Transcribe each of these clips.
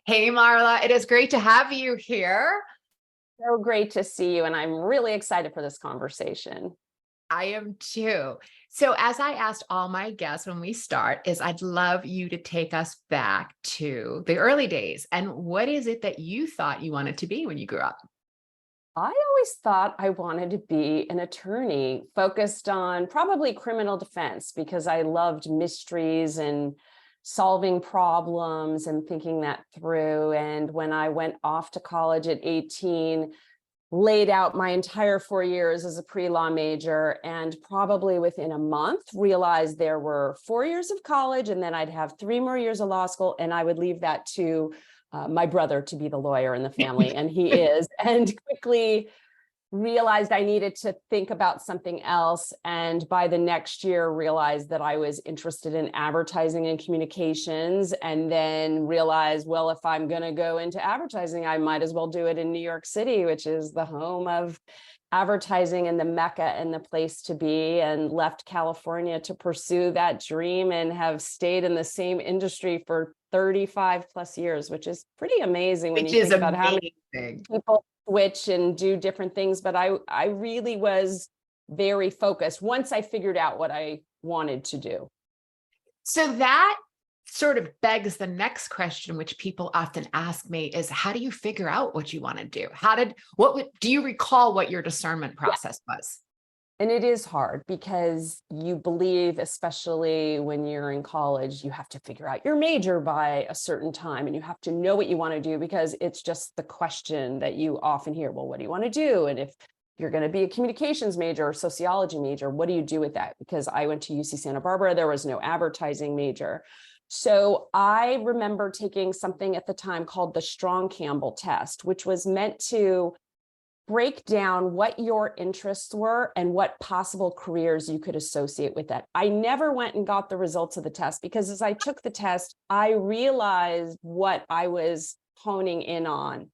Hey, Marla, it is great to have you here. So great to see you, and I'm really excited for this conversation. I am too. So, as I asked all my guests when we start, is I'd love you to take us back to the early days. And what is it that you thought you wanted to be when you grew up? I always thought I wanted to be an attorney focused on probably criminal defense because I loved mysteries and solving problems and thinking that through. And when I went off to college at 18, laid out my entire 4 years as a pre-law major, and probably within a month realized there were 4 years of college and then I'd have 3 more years of law school, and I would leave that to my brother to be the lawyer in the family, and he is, and quickly realized I needed to think about something else. And by the next year, realized that I was interested in advertising and communications, and then realized, well, if I'm going to go into advertising, I might as well do it in New York City, which is the home of advertising and the Mecca and the place to be, and left California to pursue that dream and have stayed in the same industry for 35 plus years, which is pretty amazing when Which you is think about how many amazing. people switch and do different things. But I really was very focused once I figured out what I wanted to do. So, that sort of begs the next question, which people often ask me is, how do you figure out what you want to do? Do you recall what your discernment process was? And it is hard because you believe, especially when you're in college, you have to figure out your major by a certain time and you have to know what you want to do, because it's just the question that you often hear. Well, what do you want to do? And if you're going to be a communications major or sociology major, what do you do with that? Because I went to UC Santa Barbara, there was no advertising major. So I remember taking something at the time called the Strong Campbell test, which was meant to break down what your interests were and what possible careers you could associate with that. I never went and got the results of the test, because as I took the test, I realized what I was honing in on.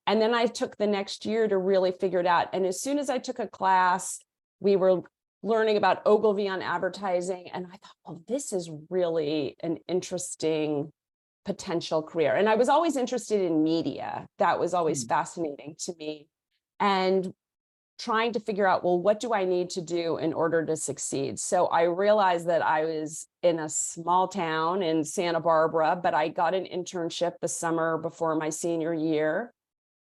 And then I took the next year to really figure it out. And as soon as I took a class, we were learning about Ogilvy on advertising. And I thought, well, this is really an interesting potential career. And I was always interested in media. That was always fascinating to me. And trying to figure out, well, what do I need to do in order to succeed? So I realized that I was in a small town in Santa Barbara, but I got an internship the summer before my senior year.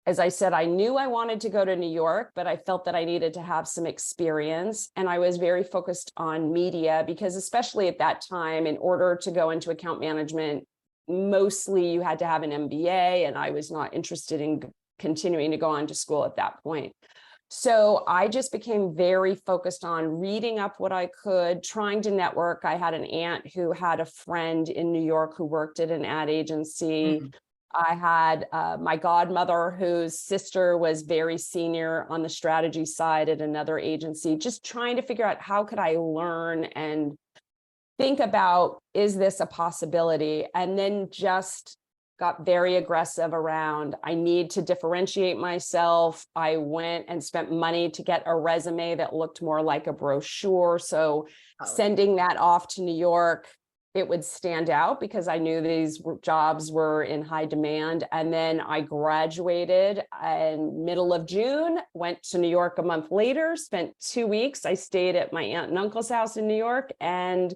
As I said, I knew I wanted to go to New York, but I felt that I needed to have some experience. And I was very focused on media because, especially at that time, in order to go into account management, mostly you had to have an MBA, and I was not interested in continuing to go on to school at that point. So I just became very focused on reading up what I could, trying to network. I had an aunt who had a friend in New York who worked at an ad agency. I had my godmother, whose sister was very senior on the strategy side at another agency, just trying to figure out how could I learn and think about, is this a possibility? And then just got very aggressive around, I need to differentiate myself. I went and spent money to get a resume that looked more like a brochure. So sending that off to New York, it would stand out because I knew these jobs were in high demand. And then I graduated in middle of June, went to New York a month later, spent 2 weeks. I stayed at my aunt and uncle's house in New York and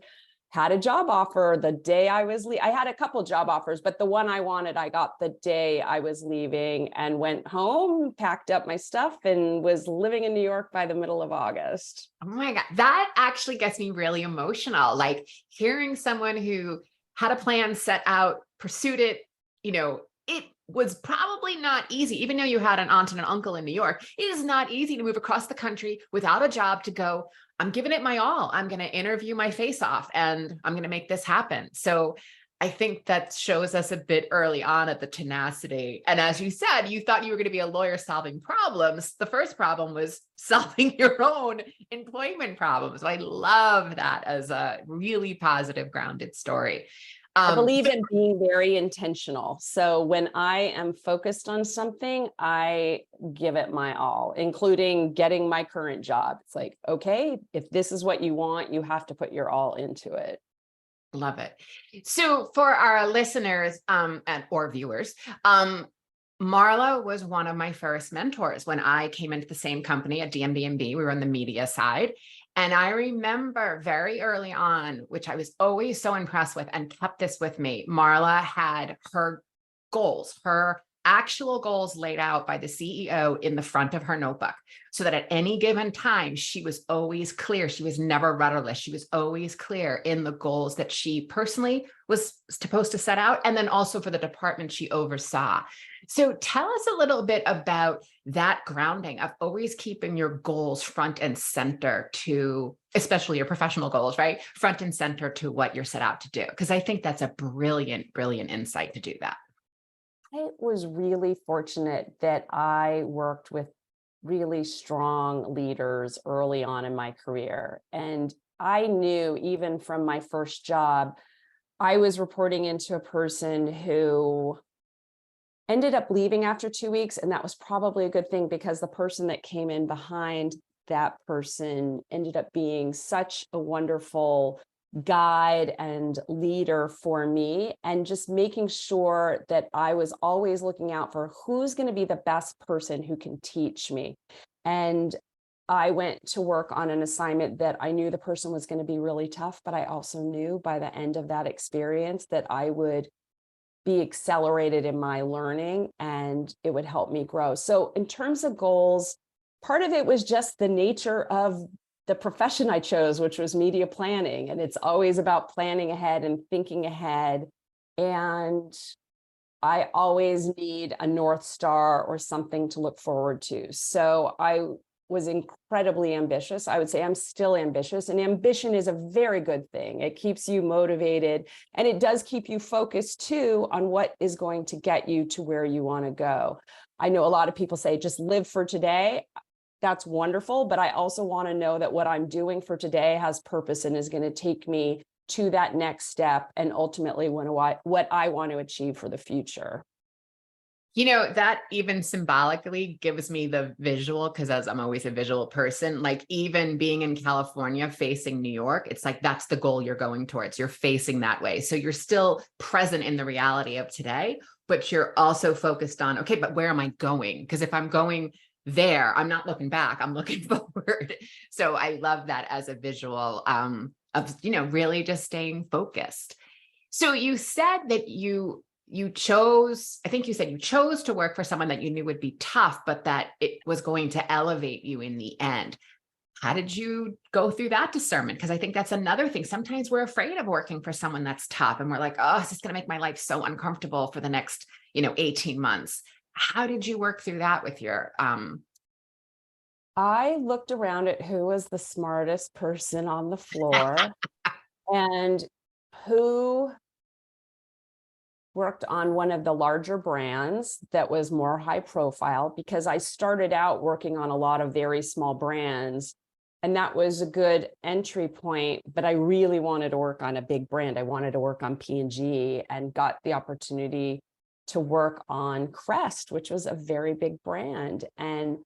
had a job offer the day I was leaving. I had a couple job offers, but the one I wanted, I got the day I was leaving, and went home, packed up my stuff, and was living in New York by the middle of August. Oh my God, that actually gets me really emotional. Like hearing someone who had a plan set out, pursued it, it was probably not easy, even though you had an aunt and an uncle in New York. It is not easy to move across the country without a job to go, I'm giving it my all. I'm going to interview my face off and I'm going to make this happen. So I think that shows us a bit early on at the tenacity. And as you said, you thought you were going to be a lawyer solving problems. The first problem was solving your own employment problems. So I love that as a really positive, grounded story. I believe in being very intentional. So when I am focused on something, I give it my all, including getting my current job. It's like, okay, if this is what you want, you have to put your all into it. Love it. So for our listeners or viewers, Marla was one of my first mentors when I came into the same company at DMB&B. We were on the media side. And I remember very early on, which I was always so impressed with and kept this with me, Marla had her goals, her actual goals laid out by the CEO in the front of her notebook, so that at any given time, she was always clear. She was never rudderless. She was always clear in the goals that she personally was supposed to set out, and then also for the department she oversaw. So tell us a little bit about that grounding of always keeping your goals front and center to, especially your professional goals, right? Front and center to what you're set out to do. Because I think that's a brilliant, brilliant insight to do that. I was really fortunate that I worked with really strong leaders early on in my career. And I knew even from my first job, I was reporting into a person who ended up leaving after 2 weeks. And that was probably a good thing, because the person that came in behind that person ended up being such a wonderful guide and leader for me, and just making sure that I was always looking out for who's going to be the best person who can teach me. And I went to work on an assignment that I knew the person was going to be really tough, but I also knew by the end of that experience that I would be accelerated in my learning and it would help me grow. So in terms of goals, part of it was just the nature of the profession I chose, which was media planning. And it's always about planning ahead and thinking ahead. And I always need a North Star or something to look forward to. So I was incredibly ambitious. I would say I'm still ambitious, and ambition is a very good thing. It keeps you motivated, and it does keep you focused too on what is going to get you to where you want to go. I know a lot of people say, just live for today. That's wonderful, but I also want to know that what I'm doing for today has purpose and is going to take me to that next step, and ultimately what I want to achieve for the future. You know, that even symbolically gives me the visual, because as I'm always a visual person, like even being in California facing New York, it's like that's the goal you're going towards. You're facing that way. So you're still present in the reality of today, but you're also focused on, okay, but where am I going? Because if I'm going there, I'm not looking back, I'm looking forward. So I love that as a visual of, really just staying focused. So you said that you chose, I think you said you chose to work for someone that you knew would be tough, but that it was going to elevate you in the end. How did you go through that discernment? Because I think that's another thing. Sometimes we're afraid of working for someone that's tough, and we're like, oh, this is going to make my life so uncomfortable for the next, 18 months. How did you work through that with your I looked around at who was the smartest person on the floor and who worked on one of the larger brands that was more high profile, because I started out working on a lot of very small brands, and that was a good entry point, but I really wanted to work on a big brand. I wanted to work on P&G, and got the opportunity to work on Crest, which was a very big brand. And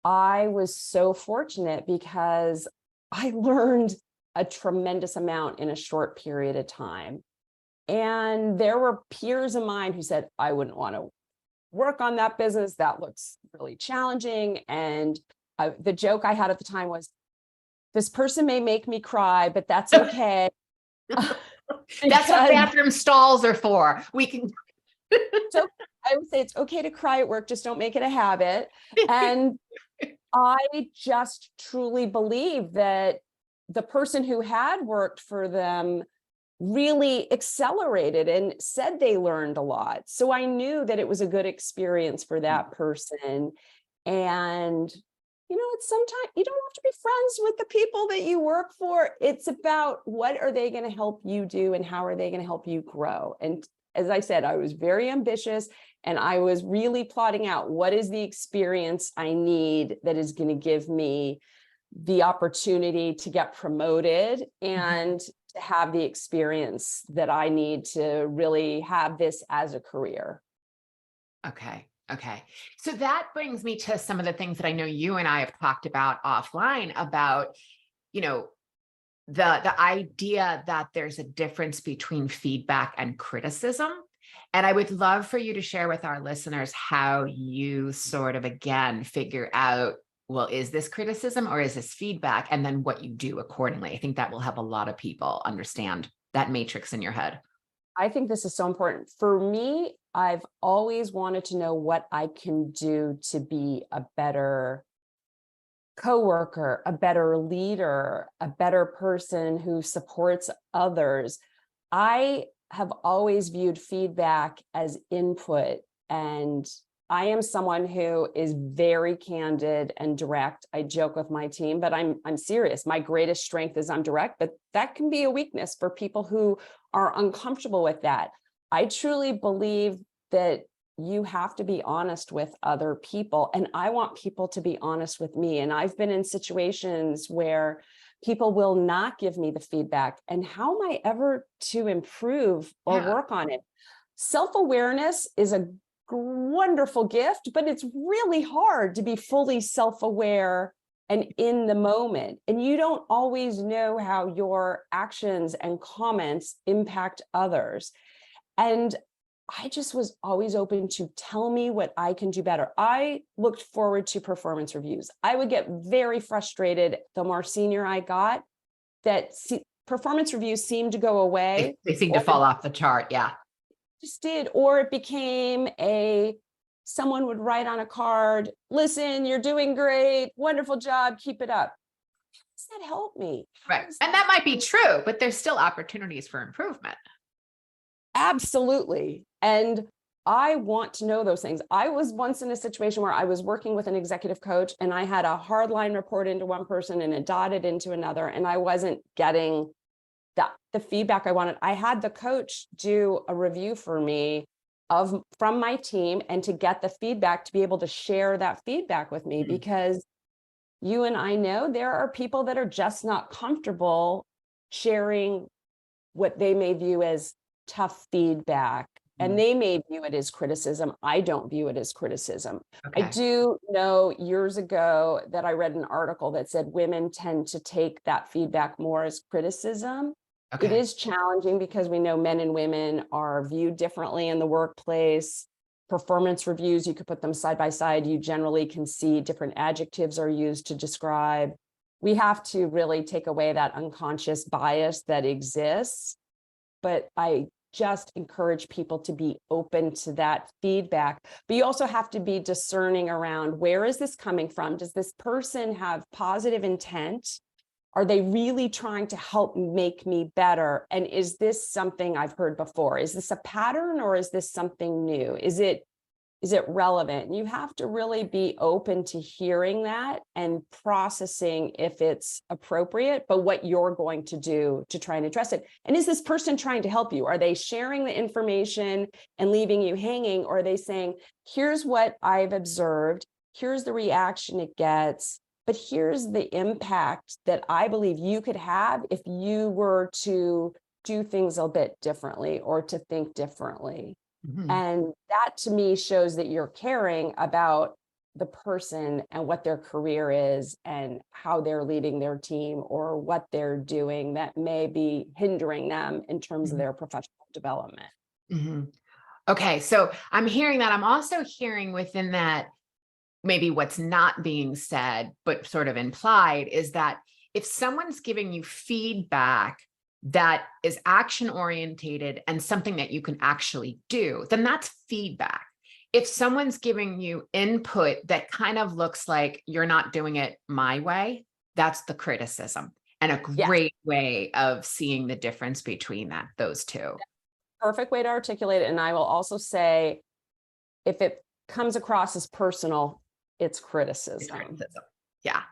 I was so fortunate because I learned a tremendous amount in a short period of time. And there were peers of mine who said, I wouldn't want to work on that business. That looks really challenging. And the joke I had at the time was, this person may make me cry, but that's okay. That's what bathroom stalls are for. We can. So I would say it's okay to cry at work, just don't make it a habit. And I just truly believe that the person who had worked for them really accelerated and said they learned a lot. So I knew that it was a good experience for that person. And, it's sometimes you don't have to be friends with the people that you work for. It's about what are they going to help you do and how are they going to help you grow. And as I said, I was very ambitious, and I was really plotting out what is the experience I need that is going to give me the opportunity to get promoted and to have the experience that I need to really have this as a career. Okay. So that brings me to some of the things that I know you and I have talked about offline about, the idea that there's a difference between feedback and criticism. And I would love for you to share with our listeners how you sort of, again, figure out, well, is this criticism or is this feedback? And then what you do accordingly. I think that will help a lot of people understand that matrix in your head. I think this is so important. For me, I've always wanted to know what I can do to be a better coworker, a better leader, a better person who supports others. I have always viewed feedback as input, and I am someone who is very candid and direct. I joke with my team, but I'm serious. My greatest strength is I'm direct, but that can be a weakness for people who are uncomfortable with that. I truly believe that you have to be honest with other people, and I want people to be honest with me. And I've been in situations where people will not give me the feedback, and how am I ever to improve or work on it? Self-awareness is a wonderful gift, but it's really hard to be fully self-aware and in the moment. And you don't always know how your actions and comments impact others. And I just was always open to tell me what I can do better. I looked forward to performance reviews. I would get very frustrated the more senior I got that performance reviews seemed to go away. They seem to fall off the chart. Yeah. Just did, or it became someone would write on a card, listen, you're doing great, wonderful job, keep it up. How does that help me? Right. And that might be true, but there's still opportunities for improvement. Absolutely. And I want to know those things. I was once in a situation where I was working with an executive coach, and I had a hard line report into one person and a dotted into another, and I wasn't getting the feedback I wanted. I had the coach do a review for me from my team, and to get the feedback, to be able to share that feedback with me, because you and I know there are people that are just not comfortable sharing what they may view as tough feedback, and they may view it as criticism. I don't view it as criticism. Okay. I do know years ago that I read an article that said women tend to take that feedback more as criticism. Okay. It is challenging because we know men and women are viewed differently in the workplace. Performance reviews, you could put them side by side. You generally can see different adjectives are used to describe. We have to really take away that unconscious bias that exists. But I just encourage people to be open to that feedback. But you also have to be discerning around, where is this coming from? Does this person have positive intent? Are they really trying to help make me better? And is this something I've heard before? Is this a pattern, or is this something new? Is it relevant? And you have to really be open to hearing that and processing if it's appropriate, but what you're going to do to try and address it. And is this person trying to help you? Are they sharing the information and leaving you hanging? Or are they saying, here's what I've observed, here's the reaction it gets, but here's the impact that I believe you could have if you were to do things a bit differently or to think differently. And that to me shows that you're caring about the person and what their career is and how they're leading their team, or what they're doing that may be hindering them in terms of their professional development. Okay, so I'm hearing that. I'm also hearing within that, maybe what's not being said, but sort of implied, is that if someone's giving you feedback that is action orientated and something that you can actually do, then that's feedback. If someone's giving you input that kind of looks like you're not doing it my way, that's the criticism, and a great way of seeing the difference between those two. Perfect way to articulate it. And I will also say, if it comes across as personal, it's criticism. Yeah.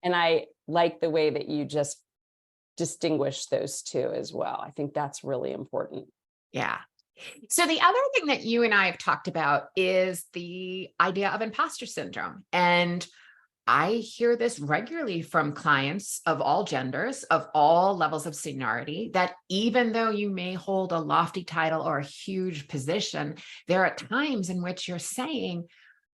And I like the way that you just distinguish those two as well. I think that's really important. Yeah. So the other thing that you and I have talked about is the idea of imposter syndrome. And I hear this regularly from clients of all genders, of all levels of seniority, that even though you may hold a lofty title or a huge position, there are times in which you're saying,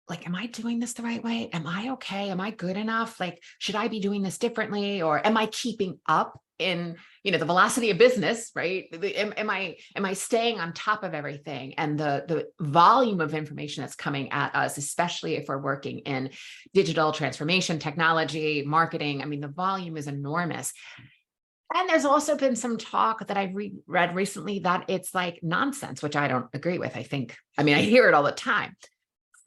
like, am I doing this the right way? Am I okay? Am I good enough? Like, should I be doing this differently? Or am I keeping up in, the velocity of business, right? Am I staying on top of everything? And the volume of information that's coming at us, especially if we're working in digital transformation, technology, marketing, I mean, the volume is enormous. And there's also been some talk that I've read recently that it's like nonsense, which I don't agree with. I hear it all the time.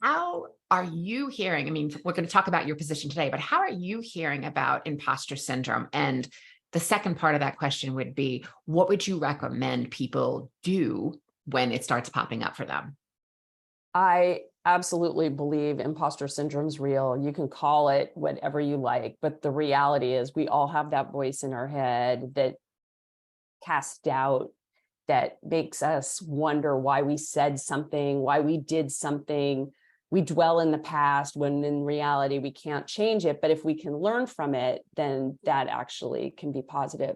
How are you hearing? I mean, we're going to talk about your position today, but how are you hearing about imposter syndrome? And the second part of that question would be, what would you recommend people do when it starts popping up for them? I absolutely believe imposter syndrome is real. You can call it whatever you like, but the reality is we all have that voice in our head that casts doubt, that makes us wonder why we said something, why we did something. We dwell in the past when in reality we can't change it. But if we can learn from it, then that actually can be positive.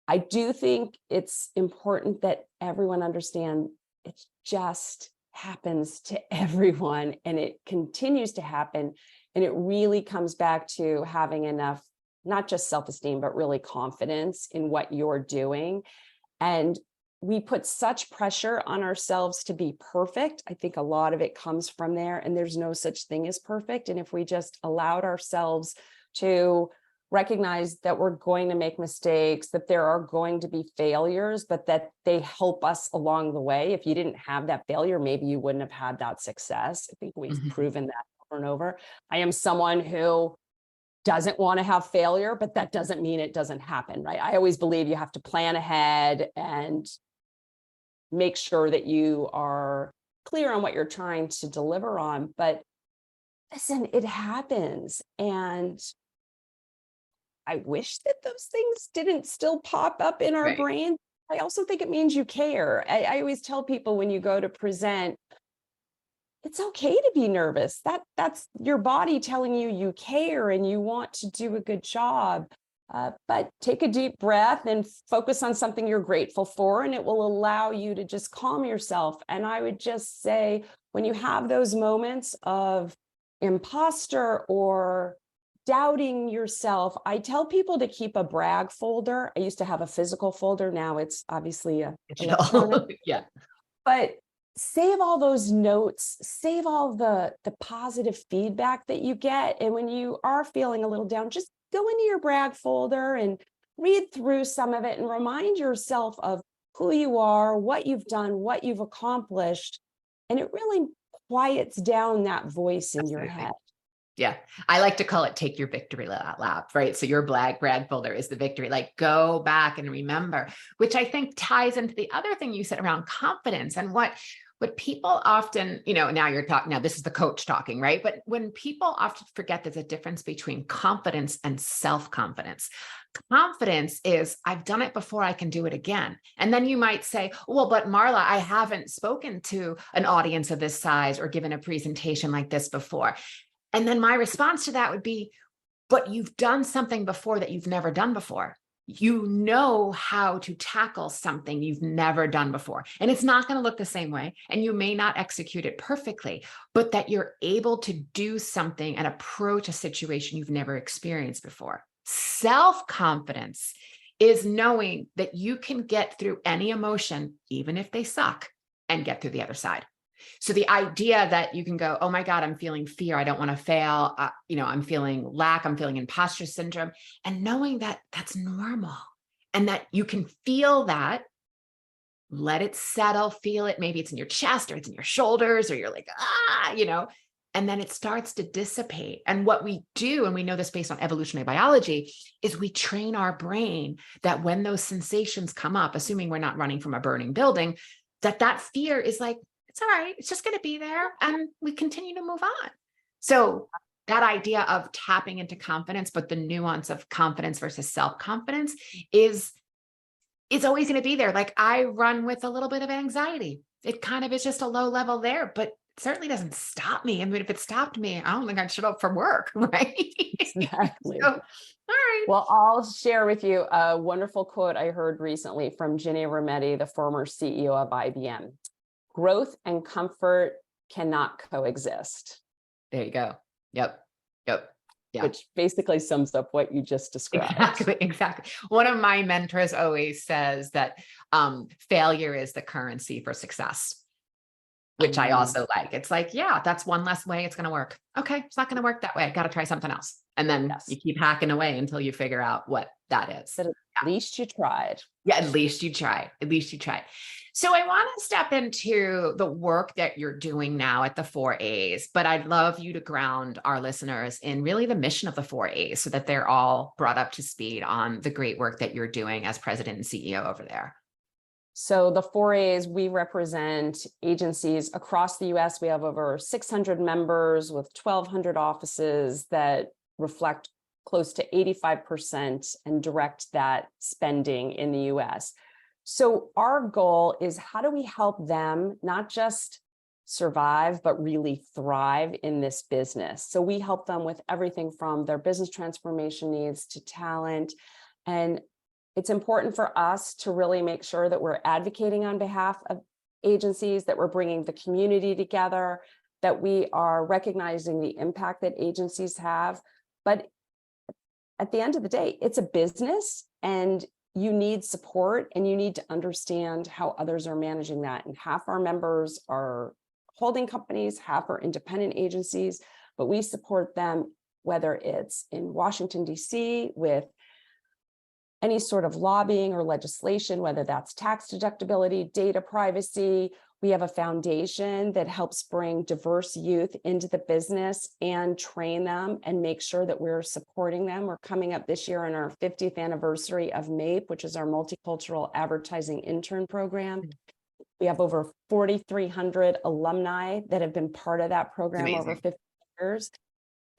I do think it's important that everyone understand it just happens to everyone, and it continues to happen. And it really comes back to having enough, not just self-esteem, but really confidence in what you're doing. And we put such pressure on ourselves to be perfect. I think a lot of it comes from there, and there's no such thing as perfect. And if we just allowed ourselves to recognize that we're going to make mistakes, that there are going to be failures, but that they help us along the way. If you didn't have that failure, maybe you wouldn't have had that success. I think we've proven that over and over. I am someone who doesn't want to have failure, but that doesn't mean it doesn't happen, right? I always believe you have to plan ahead and make sure that you are clear on what you're trying to deliver on. But listen, it happens. And I wish that those things didn't still pop up in our brain. I also think it means you care. I always tell people when you go to present, it's okay to be nervous. That's your body telling you care and you want to do a good job. But take a deep breath and focus on something you're grateful for, and it will allow you to just calm yourself. And I would just say, when you have those moments of imposter or doubting yourself, I tell people to keep a brag folder. I used to have a physical folder. Now it's obviously a electronic. Yeah. But save all those notes, save all the positive feedback that you get. And when you are feeling a little down, just go into your brag folder and read through some of it and remind yourself of who you are, what you've done, what you've accomplished. And it really quiets down that voice in your head. Yeah. I like to call it take your victory lap, right? So your brag folder is the victory, like go back and remember, which I think ties into the other thing you said around confidence and what people often, now you're talking, now this is the coach talking, right? But when people often forget there's a difference between confidence and self-confidence. Confidence is, I've done it before, I can do it again. And then you might say, well, but Marla, I haven't spoken to an audience of this size or given a presentation like this before. And then my response to that would be, but you've done something before that you've never done before. You know how to tackle something you've never done before. And it's not going to look the same way. And you may not execute it perfectly, but that you're able to do something and approach a situation you've never experienced before. Self-confidence is knowing that you can get through any emotion, even if they suck, and get through the other side. So the idea that you can go, oh my God, I'm feeling fear. I don't want to fail. I'm feeling lack. I'm feeling imposter syndrome. And knowing that that's normal and that you can feel that, let it settle, feel it. Maybe it's in your chest or it's in your shoulders or you're like, and then it starts to dissipate. And what we do, and we know this based on evolutionary biology, is we train our brain that when those sensations come up, assuming we're not running from a burning building, that fear is like, it's all right. It's just going to be there. And we continue to move on. So that idea of tapping into confidence, but the nuance of confidence versus self-confidence is always going to be there. Like I run with a little bit of anxiety. It kind of is just a low level there, but it certainly doesn't stop me. I mean, if it stopped me, I don't think I'd show up for work, right? Exactly. So, all right. Well, I'll share with you a wonderful quote I heard recently from Ginny Rometty, the former CEO of IBM. Growth and comfort cannot coexist. There you go. Yep. Yeah. which basically sums up what you just described. Exactly. One of my mentors always says that failure is the currency for success, which I also like. It's like, yeah, that's one less way it's going to work. Okay, it's not going to work that way. I got to try something else. And then you keep hacking away until you figure out what that is. But at least you tried. Yeah, at least you tried. At least you tried. So I want to step into the work that you're doing now at the 4A's, but I'd love you to ground our listeners in really the mission of the 4A's so that they're all brought up to speed on the great work that you're doing as president and CEO over there. So the 4A's, we represent agencies across the US. We have over 600 members with 1,200 offices that reflect close to 85% and direct that spending in the US. So our goal is, how do we help them not just survive, but really thrive in this business? So we help them with everything from their business transformation needs to talent. And it's important for us to really make sure that we're advocating on behalf of agencies, that we're bringing the community together, that we are recognizing the impact that agencies have. But at the end of the day, it's a business, and you need support, and you need to understand how others are managing that. And half our members are holding companies, half are independent agencies, but we support them, whether it's in Washington, D.C. with any sort of lobbying or legislation, whether that's tax deductibility, data privacy. We have a foundation that helps bring diverse youth into the business and train them and make sure that we're supporting them. We're coming up this year on our 50th anniversary of MAPE, which is our multicultural advertising intern program. We have over 4,300 alumni that have been part of that program over 50 years,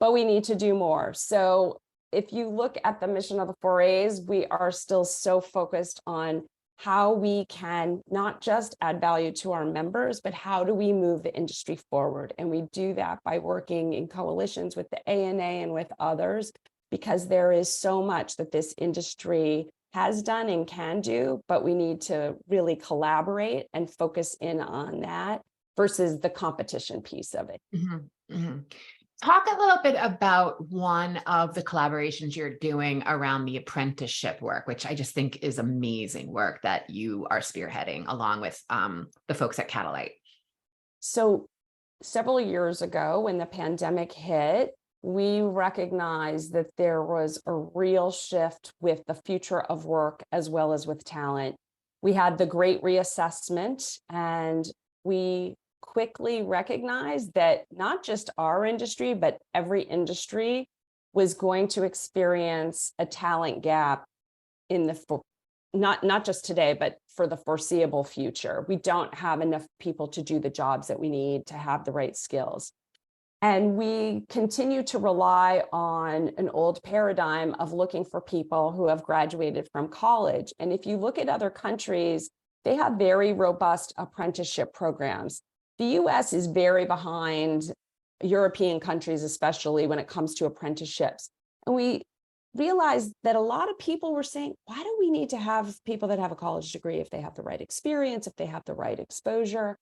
but we need to do more. So if you look at the mission of the 4A's, we are still so focused on how we can not just add value to our members, but how do we move the industry forward? And we do that by working in coalitions with the ANA and with others, because there is so much that this industry has done and can do, but we need to really collaborate and focus in on that versus the competition piece of it. Mm-hmm. Mm-hmm. Talk a little bit about one of the collaborations you're doing around the apprenticeship work, which I just think is amazing work that you are spearheading along with the folks at Catalyte. So several years ago, when the pandemic hit, we recognized that there was a real shift with the future of work as well as with talent. We had the great reassessment, and we quickly recognized that not just our industry, but every industry was going to experience a talent gap in the not just today, but for the foreseeable future. We don't have enough people to do the jobs that we need to have the right skills. And we continue to rely on an old paradigm of looking for people who have graduated from college. And if you look at other countries, they have very robust apprenticeship programs. The US is very behind European countries, especially when it comes to apprenticeships. And we realized that a lot of people were saying, why do we need to have people that have a college degree if they have the right experience, if they have the right exposure?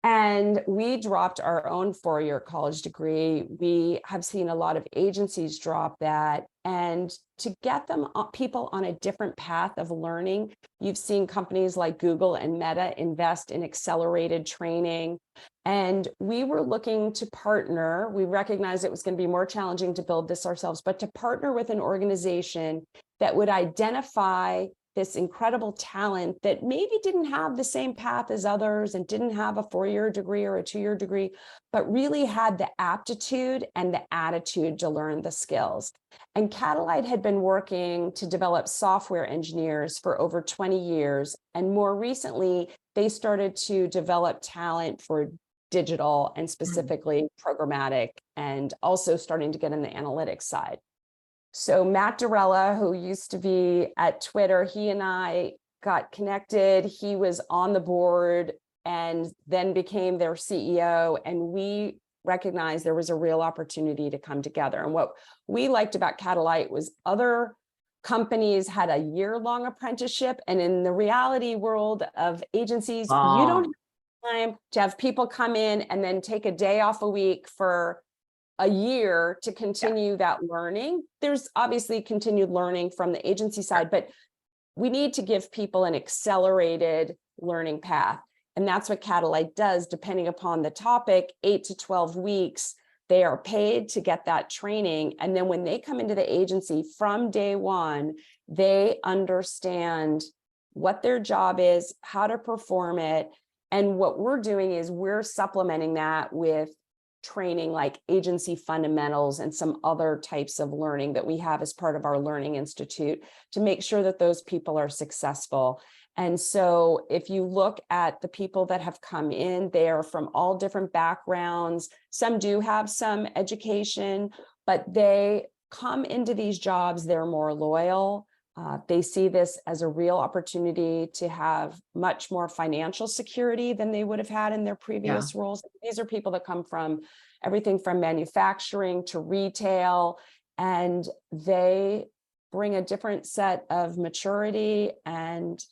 And we dropped our own four-year college degree. We have seen a lot of agencies drop that. And to get them people on a different path of learning, you've seen companies like Google and Meta invest in accelerated training. And we were looking to partner. We recognized it was going to be more challenging to build this ourselves, but to partner with an organization that would identify this incredible talent that maybe didn't have the same path as others and didn't have a four-year degree or a two-year degree, but really had the aptitude and the attitude to learn the skills. And Catalyte had been working to develop software engineers for over 20 years. And more recently, they started to develop talent for digital and specifically programmatic, and also starting to get in the analytics side. So Matt Dorella, who used to be at Twitter, he and I got connected. He was on the board and then became their CEO. And we recognized there was a real opportunity to come together. And what we liked about Catalyte was other companies had a year-long apprenticeship. And in the reality world of agencies, you don't have time to have people come in and then take a day off a week for a year to continue that learning. There's obviously continued learning from the agency side, but we need to give people an accelerated learning path. And that's what Catalyte does, depending upon the topic, 8 to 12 weeks, they are paid to get that training. And then when they come into the agency from day one, they understand what their job is, how to perform it. And what we're doing is we're supplementing that with training like agency fundamentals and some other types of learning that we have as part of our Learning Institute to make sure that those people are successful. And so if you look at the people that have come in, they are from all different backgrounds. Some do have some education, but they come into these jobs, they're more loyal. They see this as a real opportunity to have much more financial security than they would have had in their previous roles. These are people that come from everything from manufacturing to retail, and they bring a different set of maturity and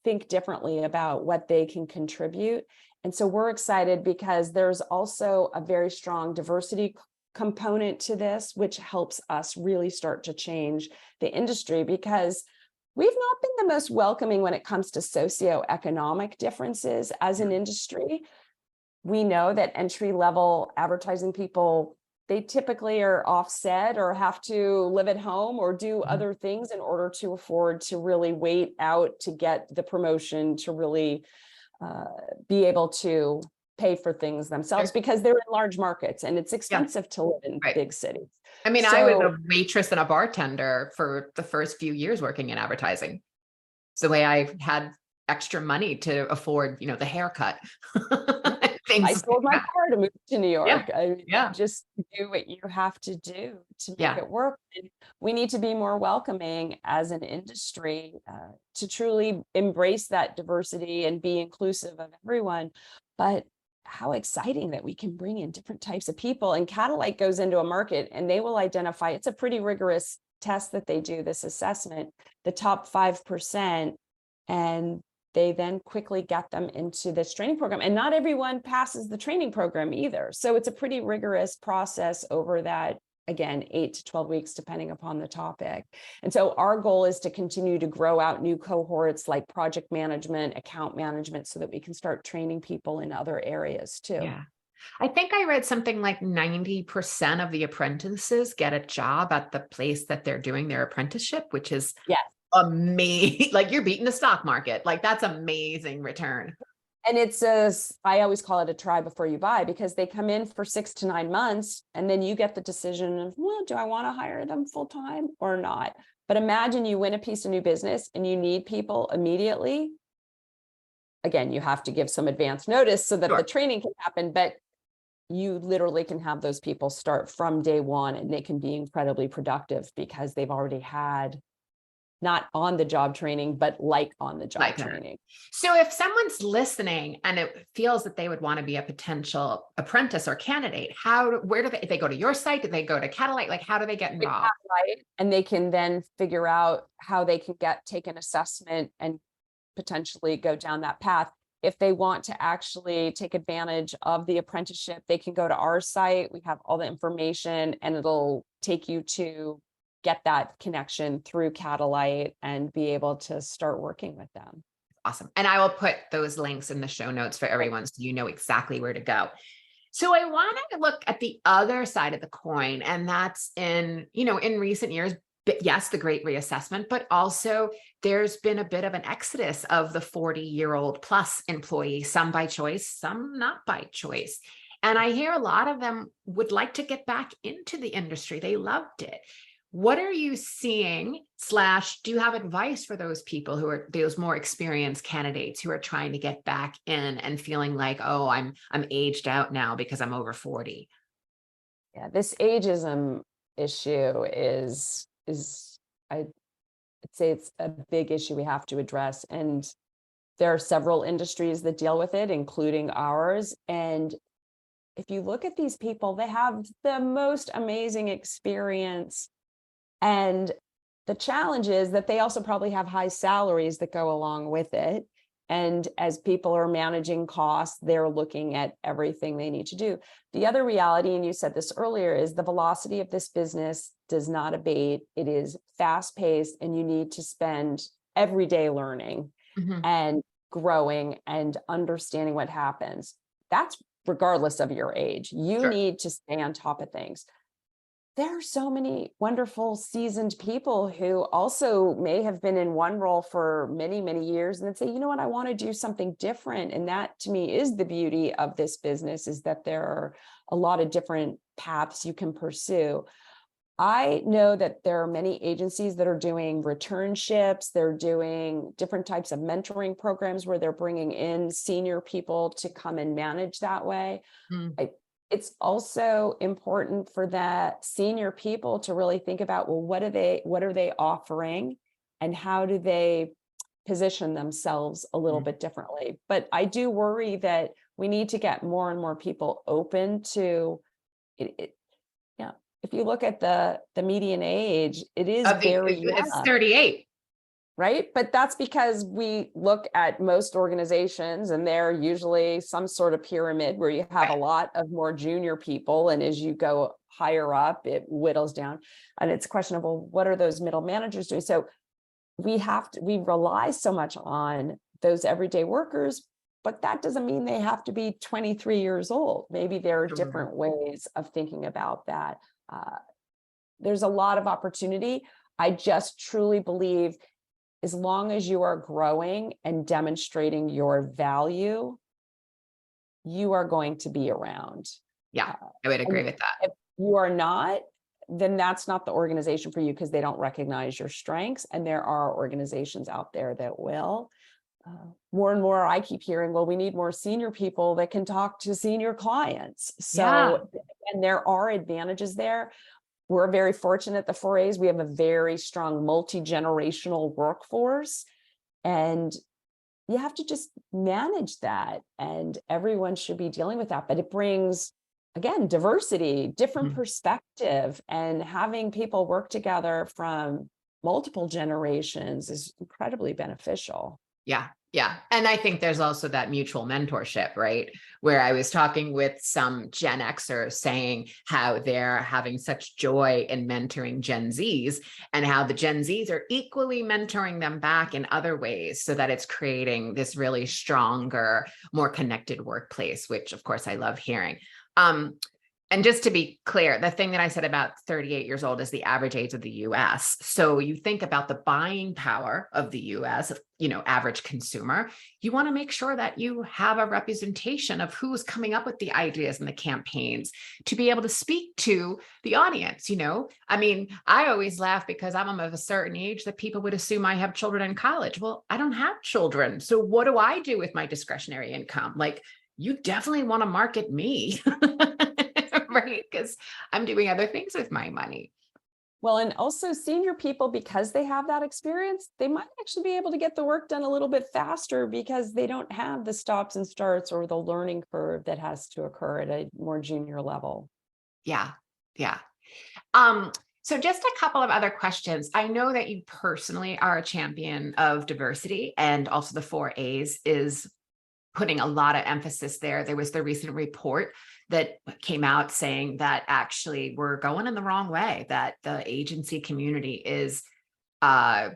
think differently about what they can contribute. And so we're excited because there's also a very strong diversity component to this, which helps us really start to change the industry, because we've not been the most welcoming when it comes to socioeconomic differences as an industry. We know that entry-level advertising people, they typically are offset or have to live at home or do other things in order to afford to really wait out to get the promotion to really be able to pay for things themselves, because they're in large markets and it's expensive to live in big cities. I mean, I was a waitress and a bartender for the first few years working in advertising. It's the way I had extra money to afford, the haircut. I sold my car to move to New York. Just do what you have to do to make it work. And we need to be more welcoming as an industry to truly embrace that diversity and be inclusive of everyone. But how exciting that we can bring in different types of people. And Catalyte goes into a market and they will identify, it's a pretty rigorous test that they do, this assessment, the top 5%, and they then quickly get them into this training program. And not everyone passes the training program either. So it's a pretty rigorous process over that, again, 8 to 12 weeks, depending upon the topic. And so our goal is to continue to grow out new cohorts like project management, account management, so that we can start training people in other areas too. Yeah. I think I read something like 90% of the apprentices get a job at the place that they're doing their apprenticeship, which is amazing. Like, you're beating the stock market. Like, that's amazing return. And I always call it a try before you buy, because they come in for 6 to 9 months and then you get the decision of, well, do I want to hire them full time or not? But imagine you win a piece of new business and you need people immediately. Again, you have to give some advance notice so that the training can happen, but you literally can have those people start from day one and they can be incredibly productive because they've already had not on the job training, but like on the job training. So if someone's listening and it feels that they would want to be a potential apprentice or candidate, where do they go to your site? Do they go to Catalyte? Like, how do they get involved? And they can then figure out how they can take an assessment and potentially go down that path. If they want to actually take advantage of the apprenticeship, they can go to our site. We have all the information and it'll take you to get that connection through Catalyte and be able to start working with them. Awesome. And I will put those links in the show notes for everyone so you know exactly where to go. So I want to look at the other side of the coin, and that's in recent years, yes, the great reassessment, but also there's been a bit of an exodus of the 40-year-old plus employees, some by choice, some not by choice. And I hear a lot of them would like to get back into the industry. They loved it. What are you seeing / do you have advice for those people who are those more experienced candidates who are trying to get back in and feeling like, oh, I'm aged out now because I'm over 40? Yeah, this ageism issue is I'd say it's a big issue we have to address. And there are several industries that deal with it, including ours. And if you look at these people, they have the most amazing experience. And the challenge is that they also probably have high salaries that go along with it. And as people are managing costs, they're looking at everything they need to do. The other reality, and you said this earlier, is the velocity of this business does not abate. It is fast paced, and you need to spend every day learning and growing and understanding what happens. That's regardless of your age. You Sure. need to stay on top of things. There are so many wonderful seasoned people who also may have been in one role for many, many years and then say, you know what, I want to do something different. And that to me is the beauty of this business, is that there are a lot of different paths you can pursue. I know that there are many agencies that are doing returnships. They're doing different types of mentoring programs where they're bringing in senior people to come and manage that way. It's also important for that senior people to really think about, well, what are they offering, and how do they position themselves a little bit differently? But I do worry that we need to get more and more people open to it. Yeah. If you look at the median age, it is very It's young. 38. Right? But that's because we look at most organizations and they're usually some sort of pyramid where you have a lot of more junior people. And as you go higher up, it whittles down. And it's questionable, what are those middle managers doing? So we rely so much on those everyday workers, but that doesn't mean they have to be 23 years old. Maybe there are different ways of thinking about that. There's a lot of opportunity. I just truly believe as long as you are growing and demonstrating your value, you are going to be around. Yeah, I would agree with that. If you are not, then that's not the organization for you, because they don't recognize your strengths. And there are organizations out there that will. More and more, I keep hearing, well, we need more senior people that can talk to senior clients. So, and there are advantages there. We're very fortunate at the 4A's. We have a very strong multi-generational workforce, and you have to just manage that, and everyone should be dealing with that. But it brings, again, diversity, different perspective, and having people work together from multiple generations is incredibly beneficial. Yeah. Yeah. And I think there's also that mutual mentorship, right? Where I was talking with some Gen Xers saying how they're having such joy in mentoring Gen Zs, and how the Gen Zs are equally mentoring them back in other ways, so that it's creating this really stronger, more connected workplace, which of course I love hearing. And just to be clear, the thing that I said about 38 years old is the average age of the US. So you think about the buying power of the US, average consumer, you want to make sure that you have a representation of who's coming up with the ideas and the campaigns to be able to speak to the audience. I mean, I always laugh because I'm of a certain age that people would assume I have children in college. Well, I don't have children. So what do I do with my discretionary income? Like, you definitely want to market me. Right? Because I'm doing other things with my money. Well, and also senior people, because they have that experience, they might actually be able to get the work done a little bit faster, because they don't have the stops and starts or the learning curve that has to occur at a more junior level. Yeah. Yeah. So just a couple of other questions. I know that you personally are a champion of diversity, and also the 4A's is putting a lot of emphasis there. There was the recent report that came out saying that actually we're going in the wrong way, that the agency community is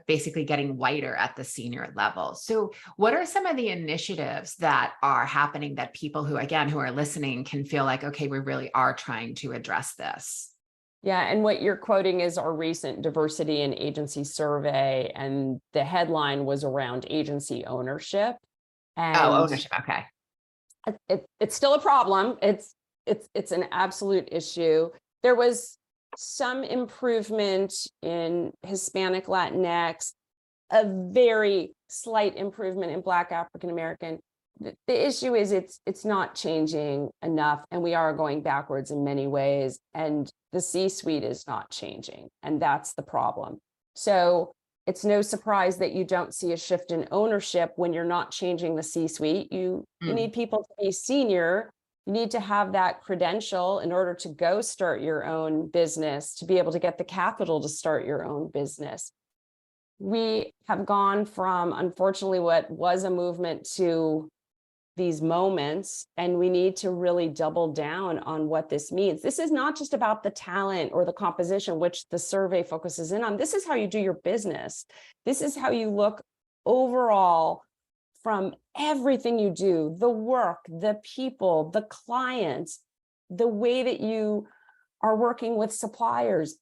basically getting whiter at the senior level. So what are some of the initiatives that are happening that people who are listening can feel like, okay, we really are trying to address this? Yeah, and what you're quoting is our recent diversity and agency survey, and the headline was around agency ownership. And ownership. Okay. It's still a problem. It's an absolute issue. There was some improvement in Hispanic, Latinx, a very slight improvement in Black African American. The issue is it's not changing enough, and we are going backwards in many ways, and the C-suite is not changing, and that's the problem. So it's no surprise that you don't see a shift in ownership when you're not changing the C-suite. You need people to be senior. You need to have that credential in order to go start your own business, to be able to get the capital to start your own business. we have gone from, unfortunately, what was a movement to these moments, and we need to really double down on what this means. This is not just about the talent or the composition, which the survey focuses in on. This is how you do your business. This is how you look overall from everything you do, the work, the people, the clients, the way that you are working with suppliers.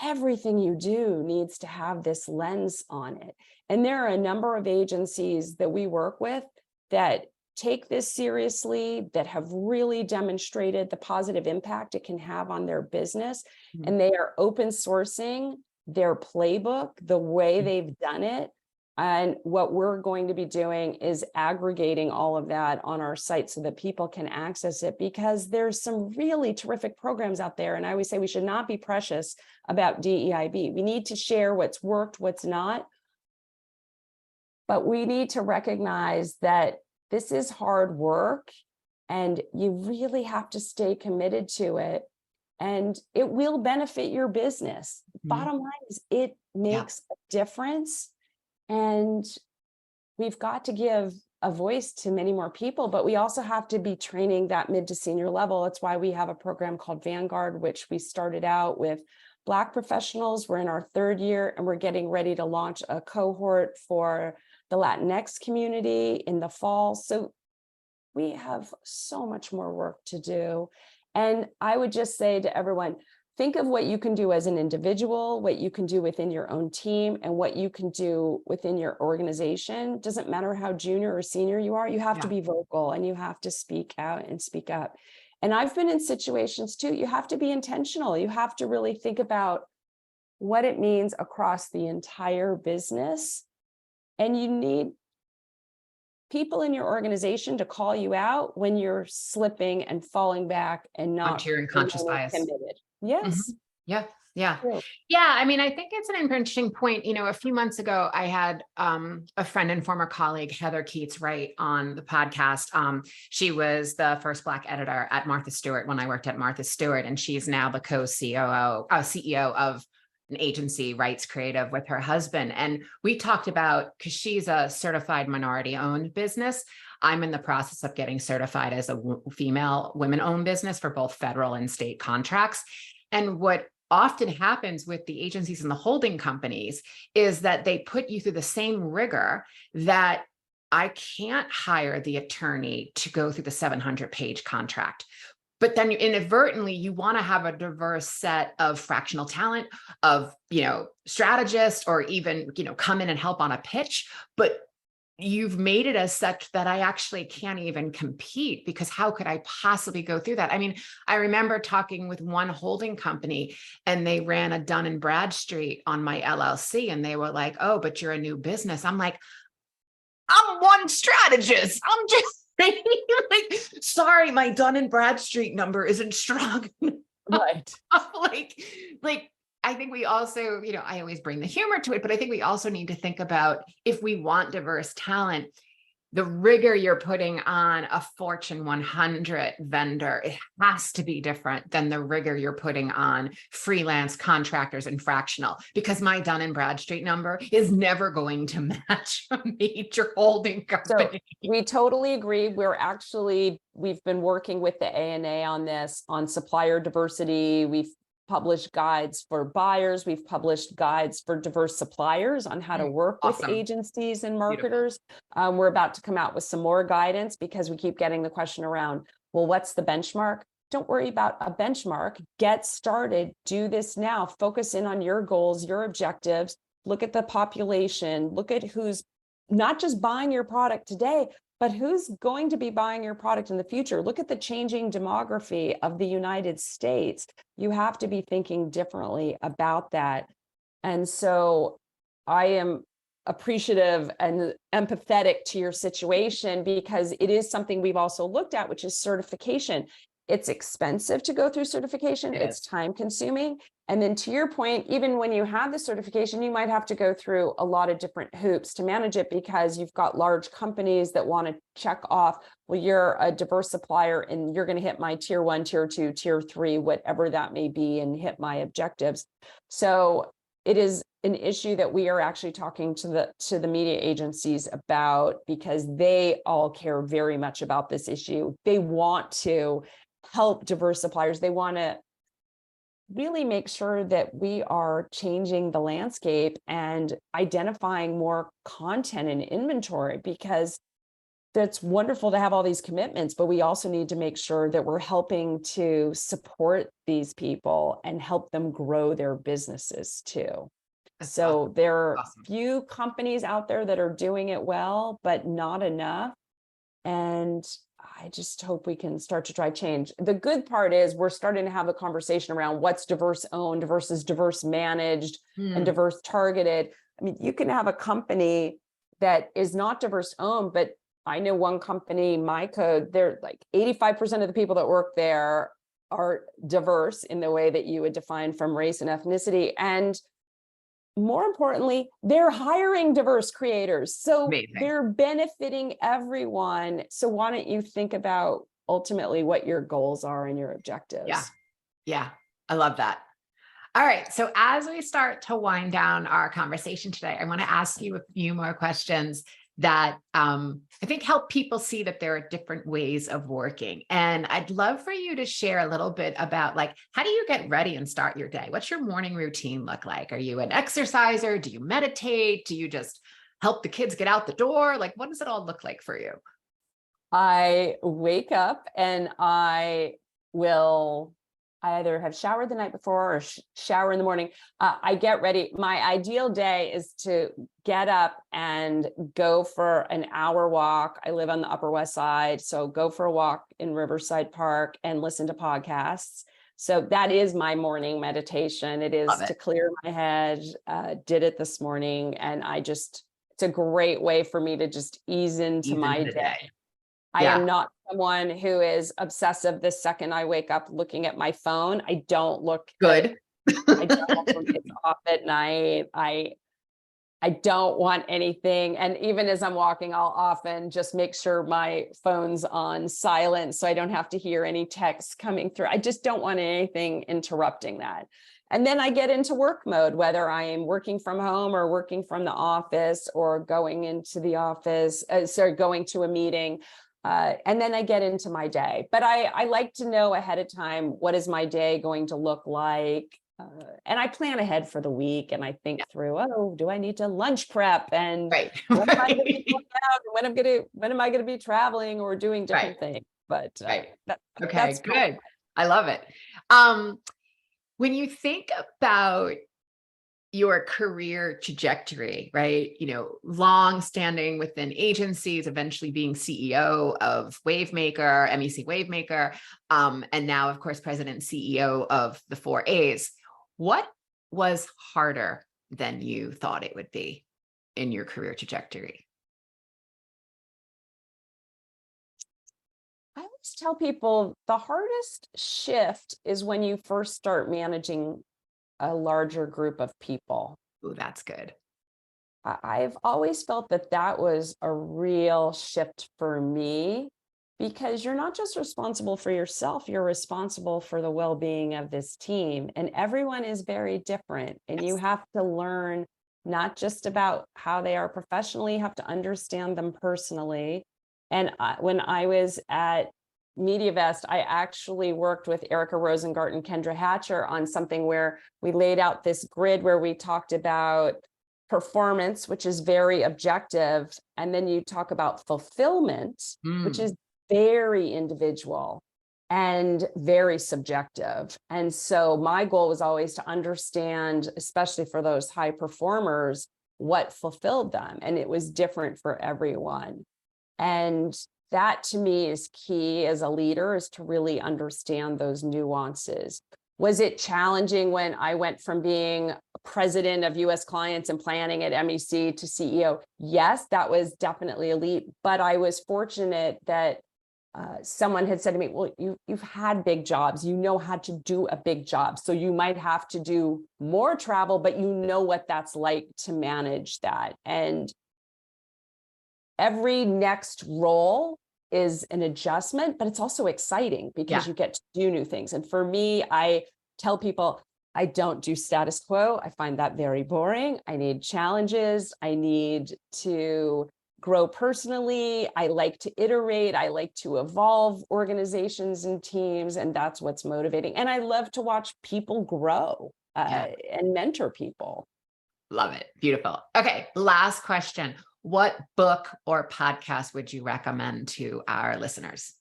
Everything you do needs to have this lens on it. And there are a number of agencies that we work with that take this seriously, that have really demonstrated the positive impact it can have on their business. Mhm. And they are open sourcing their playbook, the way they've done it. And what we're going to be doing is aggregating all of that on our site so that people can access it, because there's some really terrific programs out there. And I always say we should not be precious about DEIB. We need to share what's worked, what's not. But we need to recognize that this is hard work and you really have to stay committed to it, and it will benefit your business. Bottom line is it makes a difference, and we've got to give a voice to many more people, but we also have to be training that mid to senior level. That's why we have a program called Vanguard, which we started out with Black professionals. We're in our 3rd year, and we're getting ready to launch a cohort for the Latinx community in the fall. So we have so much more work to do. And I would just say to everyone, think of what you can do as an individual, what you can do within your own team, and what you can do within your organization. Doesn't matter how junior or senior you are, you have to be vocal and you have to speak out and speak up. And I've been in situations too, you have to be intentional. You have to really think about what it means across the entire business. And you need people in your organization to call you out when you're slipping and falling back and not Frontier and conscious bias. committed. Yes. Yeah. Yeah. True. Yeah. I mean, I think it's an interesting point. You know, a few months ago, I had a friend and former colleague, Heather Keats, Wright, on the podcast. She was the first Black editor at Martha Stewart when I worked at Martha Stewart, and she's now the CEO of an agency, Rights Creative, with her husband. And we talked about, because she's a certified minority-owned business. I'm in the process of getting certified as a female women-owned business for both federal and state contracts. And what often happens with the agencies and the holding companies is that they put you through the same rigor that I can't hire the attorney to go through the 700-page contract. But then inadvertently, you want to have a diverse set of fractional talent, of, strategists, or even, come in and help on a pitch. But you've made it as such that I actually can't even compete, because how could I possibly go through that? I mean, I remember talking with one holding company, and they ran a Dun & Bradstreet on my LLC, and they were like, "Oh, but you're a new business." I'm like, I'm one strategist. I'm just like, sorry, my Dun & Bradstreet number isn't strong enough. Right. like I think we also, I always bring the humor to it, but I think we also need to think about, if we want diverse talent, the rigor you're putting on a Fortune 100 vendor, it has to be different than the rigor you're putting on freelance contractors and fractional, because my Dun & Bradstreet number is never going to match a major holding company. So we totally agree. We've been working with the ANA on this, on supplier diversity. We've published guides for buyers. We've published guides for diverse suppliers on how to work with agencies and marketers. We're about to come out with some more guidance, because we keep getting the question around, well, what's the benchmark? Don't worry about a benchmark. Get started. Do this now. Focus in on your goals, your objectives. Look at the population. Look at who's not just buying your product today, but who's going to be buying your product in the future. Look at the changing demography of the United States. You have to be thinking differently about that. And so I am appreciative and empathetic to your situation, because it is something we've also looked at, which is certification. It's expensive to go through certification. It's time consuming. And then to your point, even when you have the certification, you might have to go through a lot of different hoops to manage it, because you've got large companies that want to check off, well, you're a diverse supplier and you're going to hit my tier 1, tier 2, tier 3, whatever that may be, and hit my objectives. So it is an issue that we are actually talking to the media agencies about, because they all care very much about this issue. They want to help diverse suppliers. They want to really make sure that we are changing the landscape and identifying more content and inventory, because that's wonderful to have all these commitments, but we also need to make sure that we're helping to support these people and help them grow their businesses too. So there are few companies out there that are doing it well, but not enough. And I just hope we can start to try change. The good part is we're starting to have a conversation around what's diverse owned versus diverse managed and diverse targeted. I mean, you can have a company that is not diverse owned, but I know one company, My Code, they're like 85% of the people that work there are diverse in the way that you would define from race and ethnicity. And more importantly, they're hiring diverse creators. So they're benefiting everyone. So why don't you think about ultimately what your goals are and your objectives? Yeah. I love that. All right. So as we start to wind down our conversation today, I want to ask you a few more questions that I think help people see that there are different ways of working. And I'd love for you to share a little bit about, like, how do you get ready and start your day? What's your morning routine look like? Are you an exerciser? Do you meditate? Do you just help the kids get out the door? Like, what does it all look like for you? I wake up and I will either have showered the night before or shower in the morning. I get ready. My ideal day is to get up and go for an hour walk. I live on the Upper West Side, so go for a walk in Riverside Park and listen to podcasts. So that is my morning meditation. It is to clear my head. Did it this morning, and it's a great way for me to just ease into my day. I am not someone who is obsessive the second I wake up looking at my phone. I don't look good. I don't look it's off at night. I don't want anything. And even as I'm walking, I'll often just make sure my phone's on silent so I don't have to hear any texts coming through. I just don't want anything interrupting that. And then I get into work mode, whether I am working from home or working from the office or going into the office, going to a meeting. And then I get into my day. But I like to know ahead of time, what is my day going to look like? And I plan ahead for the week, and I think through, do I need to lunch prep? And when am I going to be going out? When am I going to be traveling or doing different things? But that's good. I love it. When you think about your career trajectory, right? Long standing within agencies, eventually being CEO of Wavemaker, MEC Wavemaker, and now, of course, president and CEO of the 4A's. What was harder than you thought it would be in your career trajectory? I always tell people the hardest shift is when you first start managing a larger group of people. Oh, that's good. I've always felt that was a real shift for me, because you're not just responsible for yourself, you're responsible for the well-being of this team. And everyone is very different. And you have to learn not just about how they are professionally, you have to understand them personally. And when I was at MediaVest, I actually worked with Erica Rosengart and Kendra Hatcher on something where we laid out this grid where we talked about performance, which is very objective. And then you talk about fulfillment, which is very individual and very subjective. And so my goal was always to understand, especially for those high performers, what fulfilled them. And it was different for everyone. And that to me is key as a leader, is to really understand those nuances. Was it challenging when I went from being president of US clients and planning at MEC to CEO? Yes, that was definitely elite, but I was fortunate that someone had said to me, well, you've had big jobs, you know how to do a big job. So you might have to do more travel, but you know what that's like to manage that. And every next role is an adjustment, but it's also exciting because you get to do new things. And for me, I tell people, I don't do status quo. I find that very boring. I need challenges. I need to grow personally. I like to iterate. I like to evolve organizations and teams, and that's what's motivating. And I love to watch people grow and mentor people. Love it. Beautiful. Okay. Last question. What book or podcast would you recommend to our listeners?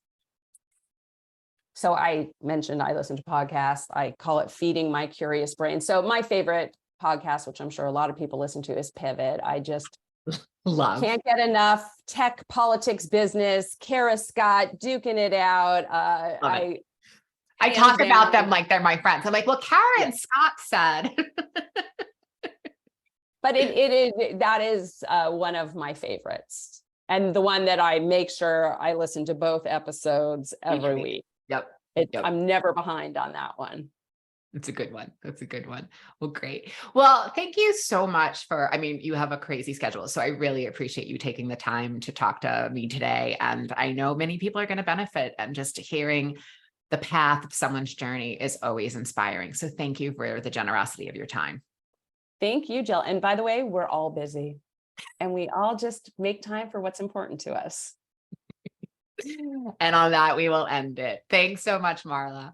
So I mentioned I listen to podcasts. I call it Feeding My Curious Brain. So my favorite podcast, which I'm sure a lot of people listen to, is Pivot. I just can't get enough tech, politics, business, Kara Scott, duking it out. I talk about them like they're my friends. I'm like, well, Kara and Scott said. But that is one of my favorites. And the one that I make sure I listen to both episodes every week. Yep. I'm never behind on that one. It's a good one. That's a good one. Well, great. Well, thank you so much you have a crazy schedule. So I really appreciate you taking the time to talk to me today. And I know many people are going to benefit, and just hearing the path of someone's journey is always inspiring. So thank you for the generosity of your time. Thank you, Jill. And by the way, we're all busy and we all just make time for what's important to us. And on that, we will end it. Thanks so much, Marla.